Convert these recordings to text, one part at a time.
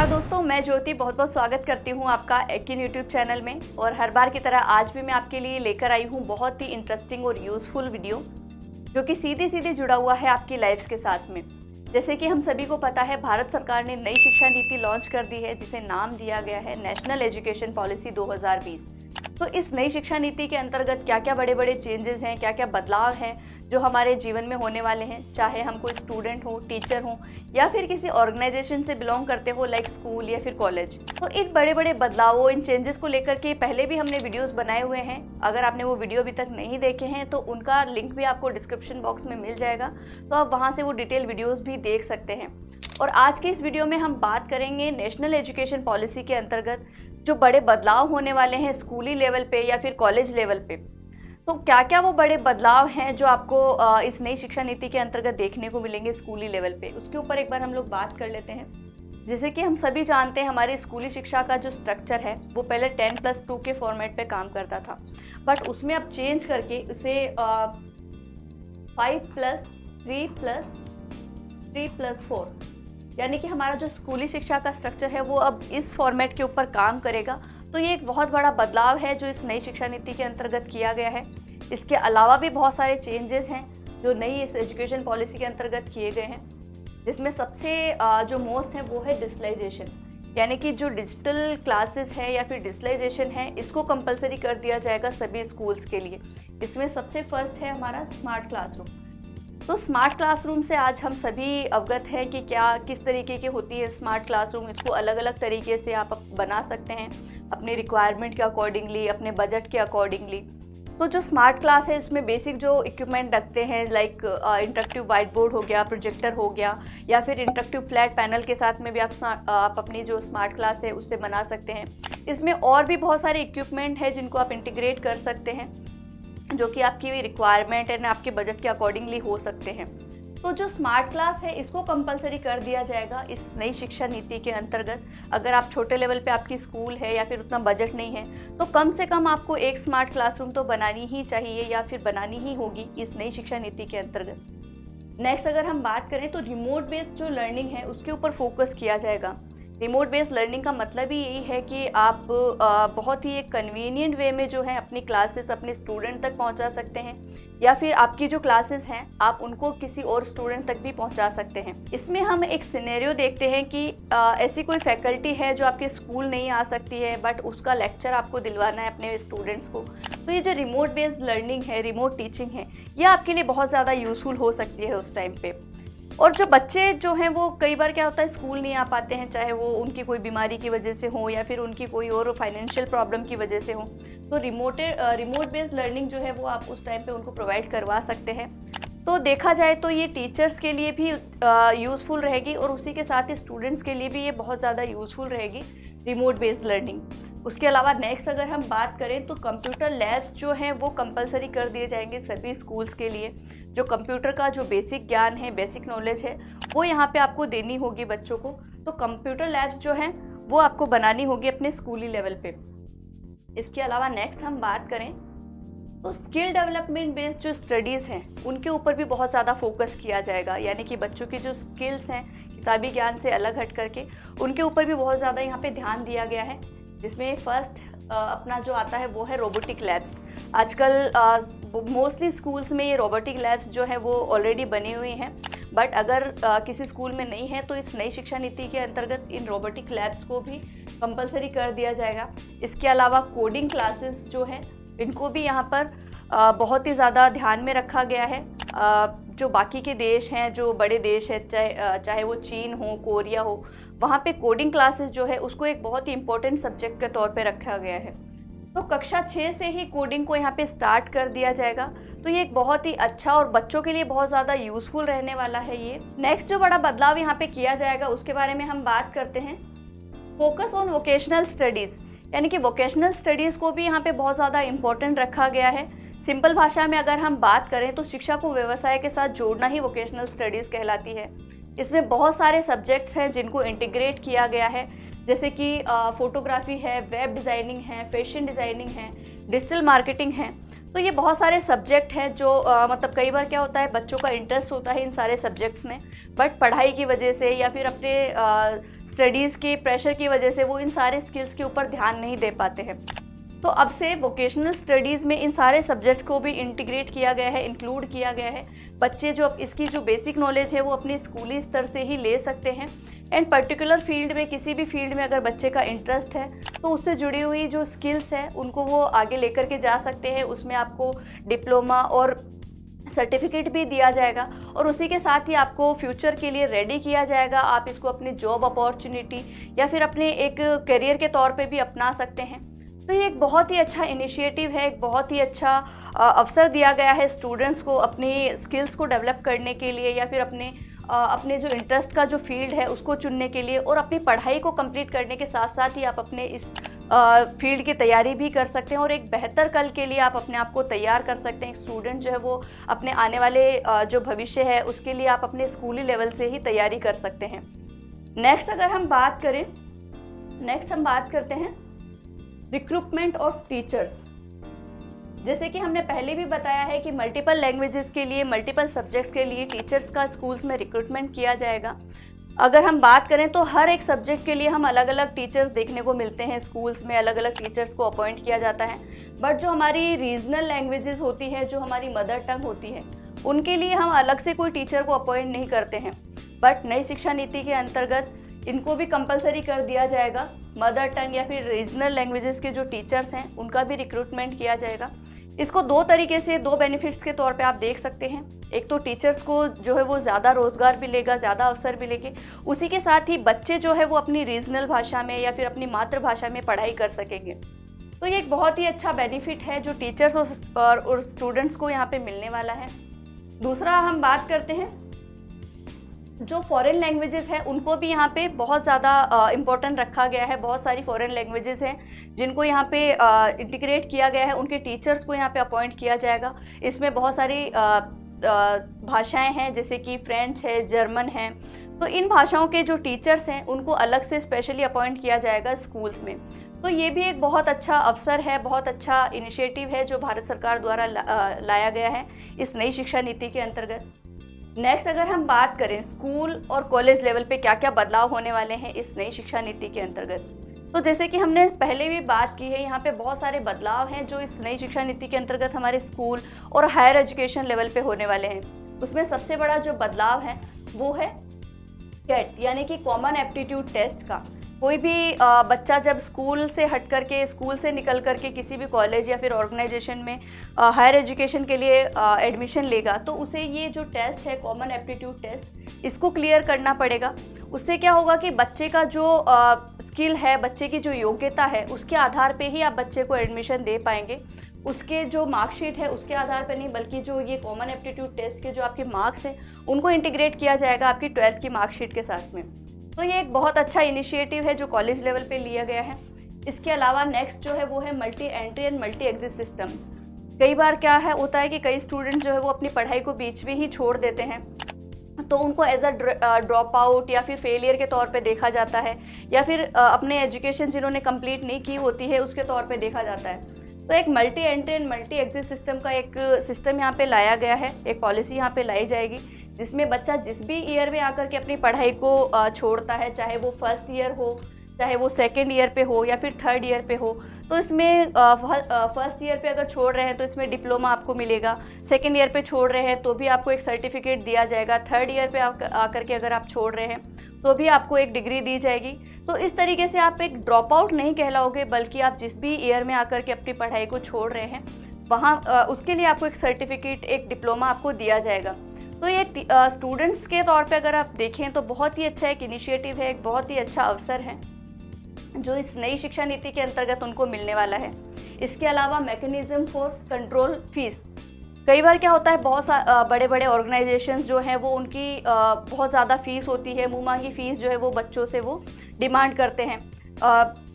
नमस्कार दोस्तों, मैं ज्योति बहुत बहुत स्वागत करती हूँ आपका एकिन यूट्यूब चैनल में। और हर बार की तरह आज भी मैं आपके लिए लेकर आई हूँ बहुत ही इंटरेस्टिंग और यूज़फुल वीडियो जो कि सीधे सीधे जुड़ा हुआ है आपकी लाइफ्स के साथ में। जैसे कि हम सभी को पता है, भारत सरकार ने नई शिक्षा नीति लॉन्च कर दी है जिसे नाम दिया गया है नेशनल एजुकेशन पॉलिसी 2020। तो इस नई शिक्षा नीति के अंतर्गत क्या क्या बड़े बड़े चेंजेस हैं, क्या क्या बदलाव हैं जो हमारे जीवन में होने वाले हैं, चाहे हम कोई स्टूडेंट हो, टीचर हो या फिर किसी ऑर्गेनाइजेशन से बिलोंग करते हो लाइक स्कूल या फिर कॉलेज। तो इन बड़े बड़े बदलावों, इन चेंजेस को लेकर के पहले भी हमने वीडियोस बनाए हुए हैं। अगर आपने वो वीडियो अभी तक नहीं देखे हैं तो उनका लिंक भी आपको डिस्क्रिप्शन बॉक्स में मिल जाएगा, तो आप वहाँ से वो डिटेल वीडियोज़ भी देख सकते हैं। और आज के इस वीडियो में हम बात करेंगे नेशनल एजुकेशन पॉलिसी के अंतर्गत जो बड़े बदलाव होने वाले हैं स्कूली लेवल पे या फिर कॉलेज लेवल पे। तो क्या क्या वो बड़े बदलाव हैं जो आपको इस नई शिक्षा नीति के अंतर्गत देखने को मिलेंगे स्कूली लेवल पे, उसके ऊपर एक बार हम लोग बात कर लेते हैं। जैसे कि हम सभी जानते हैं, हमारी स्कूली शिक्षा का जो स्ट्रक्चर है वो पहले 10+2 के फॉर्मेट पे काम करता था, बट उसमें अब चेंज करके उसे 5+3+3+4 यानी कि हमारा जो स्कूली शिक्षा का स्ट्रक्चर है वो अब इस फॉर्मेट के ऊपर काम करेगा। तो ये एक बहुत बड़ा बदलाव है जो इस नई शिक्षा नीति के अंतर्गत किया गया है। इसके अलावा भी बहुत सारे चेंजेस हैं जो नई इस एजुकेशन पॉलिसी के अंतर्गत किए गए हैं, जिसमें सबसे जो मोस्ट है वो है डिजिटलाइजेशन, यानी कि जो डिजिटल क्लासेस है या फिर डिजिटलाइजेशन है इसको कंपलसरी कर दिया जाएगा सभी स्कूल्स के लिए। इसमें सबसे फर्स्ट है हमारा स्मार्ट क्लासरूम। तो स्मार्ट क्लासरूम से आज हम सभी अवगत हैं कि क्या किस तरीके की होती है स्मार्ट क्लासरूम। इसको अलग अलग तरीके से आप बना सकते हैं अपने रिक्वायरमेंट के अकॉर्डिंगली, अपने बजट के अकॉर्डिंगली। तो जो स्मार्ट क्लास है इसमें बेसिक जो इक्विपमेंट रखते हैं लाइक इंटरेक्टिव वाइट बोर्ड हो गया, प्रोजेक्टर हो गया, या फिर इंटरेक्टिव फ्लैट पैनल के साथ में भी आप अपनी जो स्मार्ट क्लास है उससे बना सकते हैं। इसमें और भी बहुत सारे इक्विपमेंट है जिनको आप इंटीग्रेट कर सकते हैं जो कि आपकी रिक्वायरमेंट एंड आपके बजट के अकॉर्डिंगली हो सकते हैं। तो जो स्मार्ट क्लास है इसको कंपलसरी कर दिया जाएगा इस नई शिक्षा नीति के अंतर्गत। अगर आप छोटे लेवल पे आपकी स्कूल है या फिर उतना बजट नहीं है तो कम से कम आपको एक स्मार्ट क्लासरूम तो बनानी ही चाहिए या फिर बनानी ही होगी इस नई शिक्षा नीति के अंतर्गत। नेक्स्ट अगर हम बात करें तो रिमोट बेस्ड जो लर्निंग है उसके ऊपर फोकस किया जाएगा। रिमोट बेस्ड लर्निंग का मतलब ही यही है कि आप बहुत ही एक कन्वीनियंट वे में जो है अपनी क्लासेस अपने स्टूडेंट तक पहुंचा सकते हैं, या फिर आपकी जो क्लासेस हैं आप उनको किसी और स्टूडेंट तक भी पहुंचा सकते हैं। इसमें हम एक सिनेरियो देखते हैं कि ऐसी कोई फैकल्टी है जो आपके स्कूल नहीं आ सकती है बट उसका लेक्चर आपको दिलवाना है अपने स्टूडेंट्स को। तो ये जो रिमोट बेस्ड लर्निंग है, रिमोट टीचिंग है, ये आपके लिए बहुत ज़्यादा यूज़फुल हो सकती है उस टाइम पे। और जो बच्चे जो हैं वो कई बार क्या होता है स्कूल नहीं आ पाते हैं, चाहे वो उनकी कोई बीमारी की वजह से हो या फिर उनकी कोई और फाइनेंशियल प्रॉब्लम की वजह से हो, तो रिमोट बेस्ड लर्निंग जो है वो आप उस टाइम पे उनको प्रोवाइड करवा सकते हैं। तो देखा जाए तो ये टीचर्स के लिए भी यूज़फुल रहेगी और उसी के साथ ही स्टूडेंट्स के लिए भी ये बहुत ज़्यादा यूज़फुल रहेगी रिमोट बेस्ड लर्निंग। उसके अलावा नेक्स्ट अगर हम बात करें तो कंप्यूटर लैब्स जो हैं वो कंपलसरी कर दिए जाएंगे सभी स्कूल्स के लिए। जो कंप्यूटर का जो बेसिक ज्ञान है, बेसिक नॉलेज है, वो यहाँ पे आपको देनी होगी बच्चों को। तो कंप्यूटर लैब्स जो हैं वो आपको बनानी होगी अपने स्कूली लेवल पे। इसके अलावा नेक्स्ट हम बात करें तो स्किल डेवलपमेंट बेस्ड जो स्टडीज़ हैं उनके ऊपर भी बहुत ज़्यादा फोकस किया जाएगा, यानी कि बच्चों की जो स्किल्स हैं किताबी ज्ञान से अलग हट करके उनके ऊपर भी बहुत ज़्यादा यहाँ पे ध्यान दिया गया है। जिसमें फर्स्ट अपना जो आता है वो है रोबोटिक लैब्स। आजकल मोस्टली स्कूल्स में ये रोबोटिक लैब्स जो है वो ऑलरेडी बनी हुई हैं, बट अगर किसी स्कूल में नहीं है तो इस नई शिक्षा नीति के अंतर्गत इन रोबोटिक लैब्स को भी कंपलसरी कर दिया जाएगा। इसके अलावा कोडिंग क्लासेस जो है इनको भी यहाँ पर बहुत ही ज़्यादा ध्यान में रखा गया है। जो बाकी के देश हैं, जो बड़े देश हैं, चाहे वो चीन हो, कोरिया हो, वहाँ पे कोडिंग क्लासेस जो है उसको एक बहुत ही इम्पोर्टेंट सब्जेक्ट के तौर पे रखा गया है। तो कक्षा 6 से ही कोडिंग को यहाँ पे स्टार्ट कर दिया जाएगा। तो ये एक बहुत ही अच्छा और बच्चों के लिए बहुत ज़्यादा यूज़फुल रहने वाला है ये। नेक्स्ट जो बड़ा बदलाव यहाँ पे किया जाएगा उसके बारे में हम बात करते हैं। फोकस ऑन वोकेशनल स्टडीज़, यानी कि वोकेशनल स्टडीज़ को भी यहाँ पे बहुत ज़्यादा इम्पोर्टेंट रखा गया है। सिंपल भाषा में अगर हम बात करें तो शिक्षा को व्यवसाय के साथ जोड़ना ही वोकेशनल स्टडीज़ कहलाती है। इसमें बहुत सारे सब्जेक्ट्स हैं जिनको इंटीग्रेट किया गया है, जैसे कि फोटोग्राफी है, वेब डिज़ाइनिंग है, फैशन डिज़ाइनिंग है, डिजिटल मार्केटिंग है। तो ये बहुत सारे सब्जेक्ट हैं जो मतलब कई बार क्या होता है, बच्चों का इंटरेस्ट होता है इन सारे सब्जेक्ट्स में, बट पढ़ाई की वजह से या फिर अपने स्टडीज़ के प्रेशर की वजह से वो इन सारे स्किल्स के ऊपर ध्यान नहीं दे पाते हैं। तो अब से वोकेशनल स्टडीज़ में इन सारे सब्जेक्ट को भी इंटीग्रेट किया गया है, इंक्लूड किया गया है। बच्चे जो इसकी जो बेसिक नॉलेज है वो अपने स्कूली स्तर से ही ले सकते हैं। एंड पर्टिकुलर फील्ड में, किसी भी फील्ड में अगर बच्चे का इंटरेस्ट है तो उससे जुड़ी हुई जो स्किल्स हैं उनको वो आगे लेकर के जा सकते हैं। उसमें आपको डिप्लोमा और सर्टिफिकेट भी दिया जाएगा और उसी के साथ ही आपको फ्यूचर के लिए रेडी किया जाएगा। आप इसको अपनी जॉब अपॉर्चुनिटी या फिर अपने एक करियर के तौर पे भी अपना सकते हैं। तो ये एक बहुत ही अच्छा इनिशिएटिव है, एक बहुत ही अच्छा अवसर दिया गया है स्टूडेंट्स को अपनी स्किल्स को डेवलप करने के लिए या फिर अपने जो इंटरेस्ट का जो फील्ड है उसको चुनने के लिए, और अपनी पढ़ाई को कंप्लीट करने के साथ साथ ही आप अपने इस फील्ड की तैयारी भी कर सकते हैं और एक बेहतर कल के लिए आप अपने आप को तैयार कर सकते हैं। एक स्टूडेंट जो है वो अपने आने वाले जो भविष्य है उसके लिए आप अपने स्कूली लेवल से ही तैयारी कर सकते हैं। नेक्स्ट हम बात करते हैं रिक्रूटमेंट ऑफ टीचर्स। जैसे कि हमने पहले भी बताया है कि मल्टीपल लैंग्वेजेस के लिए, मल्टीपल सब्जेक्ट के लिए टीचर्स का स्कूल्स में रिक्रूटमेंट किया जाएगा। अगर हम बात करें तो हर एक सब्जेक्ट के लिए हम अलग अलग टीचर्स देखने को मिलते हैं, स्कूल्स में अलग अलग टीचर्स को अपॉइंट किया जाता है। बट जो हमारी रीजनल लैंग्वेजेस होती है, जो हमारी मदर टंग होती है, उनके लिए हम अलग से कोई टीचर को अपॉइंट नहीं करते हैं। बट नई शिक्षा नीति के अंतर्गत इनको भी कंपलसरी कर दिया जाएगा। मदर टंग या फिर रीजनल लैंग्वेजेस के जो टीचर्स हैं उनका भी रिक्रूटमेंट किया जाएगा। इसको दो तरीके से, दो बेनिफिट्स के तौर पे आप देख सकते हैं। एक तो टीचर्स को जो है वो ज़्यादा रोज़गार मिलेगा, ज़्यादा अवसर मिलेंगे। उसी के साथ ही बच्चे जो है वो अपनी रीजनल भाषा में या फिर अपनी मातृभाषा में पढ़ाई कर सकेंगे। तो ये एक बहुत ही अच्छा बेनिफिट है जो टीचर्स और स्टूडेंट्स को यहाँ पे मिलने वाला है। दूसरा हम बात करते हैं जो फॉरेन लैंग्वेजेस हैं उनको भी यहाँ पे बहुत ज़्यादा इम्पोर्टेंट रखा गया है। बहुत सारी फॉरेन लैंग्वेजेस हैं जिनको यहाँ पे इंटीग्रेट किया गया है, उनके टीचर्स को यहाँ पे अपॉइंट किया जाएगा। इसमें बहुत सारी भाषाएं हैं जैसे कि फ्रेंच है, जर्मन है। तो इन भाषाओं के जो टीचर्स हैं उनको अलग से स्पेशली अपॉइंट किया जाएगा स्कूल्स में। तो ये भी एक बहुत अच्छा अवसर है, बहुत अच्छा इनिशिएटिव है जो भारत सरकार द्वारा लाया गया है इस नई शिक्षा नीति के अंतर्गत। नेक्स्ट अगर हम बात करें स्कूल और कॉलेज लेवल पे क्या क्या बदलाव होने वाले हैं इस नई शिक्षा नीति के अंतर्गत, तो जैसे कि हमने पहले भी बात की है, यहाँ पे बहुत सारे बदलाव हैं जो इस नई शिक्षा नीति के अंतर्गत हमारे स्कूल और हायर एजुकेशन लेवल पे होने वाले हैं। उसमें सबसे बड़ा जो बदलाव है वो है कैट यानी कि कॉमन एप्टीट्यूड टेस्ट का। कोई भी बच्चा जब स्कूल से हट करके, स्कूल से निकल करके किसी भी कॉलेज या फिर ऑर्गेनाइजेशन में हायर एजुकेशन के लिए एडमिशन लेगा तो उसे ये जो टेस्ट है कॉमन एप्टीट्यूड टेस्ट, इसको क्लियर करना पड़ेगा। उससे क्या होगा कि बच्चे का जो स्किल है, बच्चे की जो योग्यता है, उसके आधार पे ही आप बच्चे को एडमिशन दे पाएंगे। उसके जो मार्कशीट है उसके आधार पर नहीं, बल्कि जो ये कॉमन एप्टीट्यूड टेस्ट के जो आपके मार्क्स हैं उनको इंटीग्रेट किया जाएगा आपकी 12th की मार्कशीट के साथ में। तो ये एक बहुत अच्छा इनिशिएटिव है जो कॉलेज लेवल पे लिया गया है। इसके अलावा नेक्स्ट जो है वो है multi entry and multi exit systems. कई बार क्या है होता है कि कई स्टूडेंट जो है वो अपनी पढ़ाई को बीच में ही छोड़ देते हैं, तो उनको एज अ ड्रॉप आउट या फिर फेलियर के तौर पे देखा जाता है, या फिर अपने एजुकेशन जिन्होंने कंप्लीट नहीं की होती है उसके तौर पे देखा जाता है। तो एक multi entry and multi exit system का एक सिस्टम यहाँ पे लाया गया है, एक पॉलिसी यहाँ पे लाई जाएगी जिसमें बच्चा जिस भी ईयर में आकर के अपनी पढ़ाई को छोड़ता है, चाहे वो फर्स्ट ईयर हो, चाहे वो सेकेंड ईयर पे हो या फिर थर्ड ईयर पे हो, तो इसमें फर्स्ट ईयर पे अगर छोड़ रहे हैं तो इसमें डिप्लोमा आपको मिलेगा। सेकेंड ईयर पे छोड़ रहे हैं तो भी आपको एक सर्टिफिकेट दिया जाएगा। थर्ड ईयर पे आकर के अगर आप छोड़ रहे हैं तो भी आपको एक डिग्री दी जाएगी। तो इस तरीके से आप एक ड्रॉप आउट नहीं कहलाओगे, बल्कि आप जिस भी ईयर में आकर के अपनी पढ़ाई को छोड़ रहे हैं वहाँ उसके लिए आपको एक सर्टिफिकेट, एक डिप्लोमा आपको दिया जाएगा। तो ये स्टूडेंट्स के तौर पे अगर आप देखें तो बहुत ही अच्छा एक इनिशिएटिव है, एक बहुत ही अच्छा अवसर है जो इस नई शिक्षा नीति के अंतर्गत उनको मिलने वाला है। इसके अलावा मैकेनिज्म फॉर कंट्रोल फीस। कई बार क्या होता है, बहुत बड़े बड़े ऑर्गेनाइजेशंस जो हैं वो उनकी बहुत ज़्यादा फ़ीस होती है, मुँह मांगी फ़ीस जो है वो बच्चों से वो डिमांड करते हैं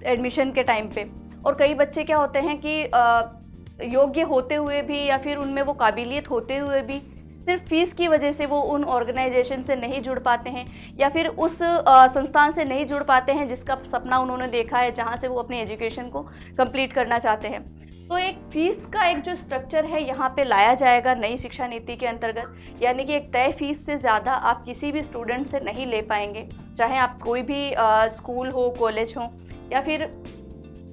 एडमिशन के टाइम पे। और कई बच्चे क्या होते हैं कि योग्य होते हुए भी या फिर उनमें वो काबिलियत होते हुए भी सिर्फ फीस की वजह से वो उन ऑर्गेनाइजेशन से नहीं जुड़ पाते हैं या फिर उस संस्थान से नहीं जुड़ पाते हैं जिसका सपना उन्होंने देखा है, जहाँ से वो अपनी एजुकेशन को कंप्लीट करना चाहते हैं। तो एक फीस का एक जो स्ट्रक्चर है यहाँ पे लाया जाएगा नई शिक्षा नीति के अंतर्गत, यानी कि एक तय फीस से ज़्यादा आप किसी भी स्टूडेंट से नहीं ले पाएंगे, चाहे आप कोई भी स्कूल हो, कॉलेज हो या फिर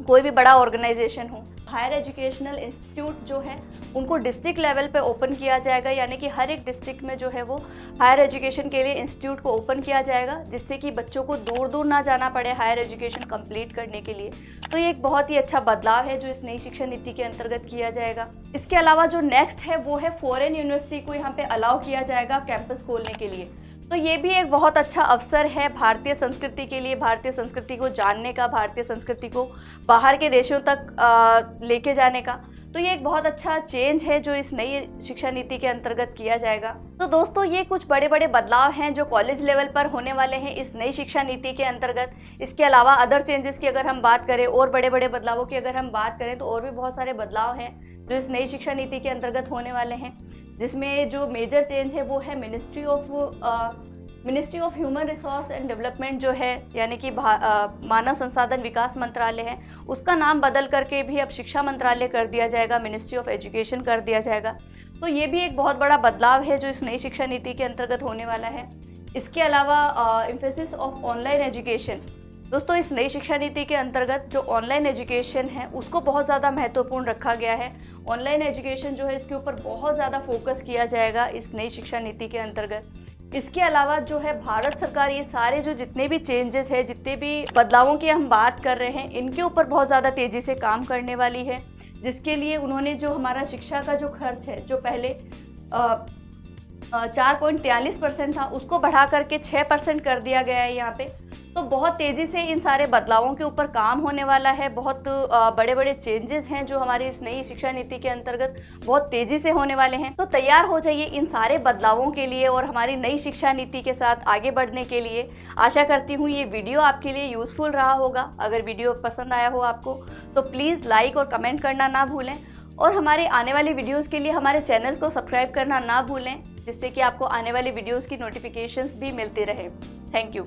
कोई भी बड़ा ऑर्गेनाइजेशन हो। हायर एजुकेशनल इंस्टीट्यूट जो है उनको डिस्ट्रिक्ट लेवल पे ओपन किया जाएगा, यानी कि हर एक डिस्ट्रिक्ट में जो है वो हायर एजुकेशन के लिए इंस्टीट्यूट को ओपन किया जाएगा, जिससे कि बच्चों को दूर दूर ना जाना पड़े हायर एजुकेशन कंप्लीट करने के लिए। तो ये एक बहुत ही अच्छा बदलाव है जो इस नई शिक्षा नीति के अंतर्गत किया जाएगा। इसके अलावा जो नेक्स्ट है वो है फॉरेन यूनिवर्सिटी को यहाँ पे अलाउ किया जाएगा कैंपस खोलने के लिए। तो ये भी एक बहुत अच्छा अवसर है भारतीय संस्कृति के लिए, भारतीय संस्कृति को जानने का, भारतीय संस्कृति को बाहर के देशों तक लेके जाने का। तो ये एक बहुत अच्छा चेंज है जो इस नई शिक्षा नीति के अंतर्गत किया जाएगा। तो दोस्तों ये कुछ बड़े बड़े बदलाव हैं जो कॉलेज लेवल पर होने वाले हैं इस नई शिक्षा नीति के अंतर्गत। इसके अलावा अदर चेंजेस की अगर हम बात करें और बड़े बड़े बदलावों की अगर हम बात करें तो और भी बहुत सारे बदलाव हैं जो इस नई शिक्षा नीति के अंतर्गत होने वाले हैं, जिसमें जो मेजर चेंज है वो है ministry of human resource and development जो है, यानी कि मानव संसाधन विकास मंत्रालय है, उसका नाम बदल करके भी अब शिक्षा मंत्रालय कर दिया जाएगा, मिनिस्ट्री ऑफ एजुकेशन कर दिया जाएगा। तो ये भी एक बहुत बड़ा बदलाव है जो इस नई शिक्षा नीति के अंतर्गत होने वाला है। इसके अलावा एम्फेसिस ऑफ ऑनलाइन एजुकेशन। दोस्तों इस नई शिक्षा नीति के अंतर्गत जो ऑनलाइन एजुकेशन है उसको बहुत ज़्यादा महत्वपूर्ण रखा गया है। ऑनलाइन एजुकेशन जो है इसके ऊपर बहुत ज़्यादा फोकस किया जाएगा इस नई शिक्षा नीति के अंतर्गत। इसके अलावा जो है भारत सरकार ये सारे जो जितने भी चेंजेस है, जितने भी बदलावों की हम बात कर रहे हैं, इनके ऊपर बहुत ज़्यादा तेज़ी से काम करने वाली है, जिसके लिए उन्होंने जो हमारा शिक्षा का जो खर्च है जो पहले 4.43% था उसको बढ़ा करके 6% कर दिया गया है यहाँ पे। तो बहुत तेज़ी से इन सारे बदलावों के ऊपर काम होने वाला है। बहुत बड़े बड़े चेंजेस हैं जो हमारी इस नई शिक्षा नीति के अंतर्गत बहुत तेज़ी से होने वाले हैं। तो तैयार हो जाइए इन सारे बदलावों के लिए और हमारी नई शिक्षा नीति के साथ आगे बढ़ने के लिए। आशा करती हूँ ये वीडियो आपके लिए यूज़फुल रहा होगा। अगर वीडियो पसंद आया हो आपको तो प्लीज़ लाइक और कमेंट करना ना भूलें, और हमारे आने वाली वीडियोज़ के लिए हमारे चैनल को सब्सक्राइब करना ना भूलें, जिससे कि आपको आने वाली वीडियोज़ की नोटिफिकेशंस भी मिलती रहे। Thank you.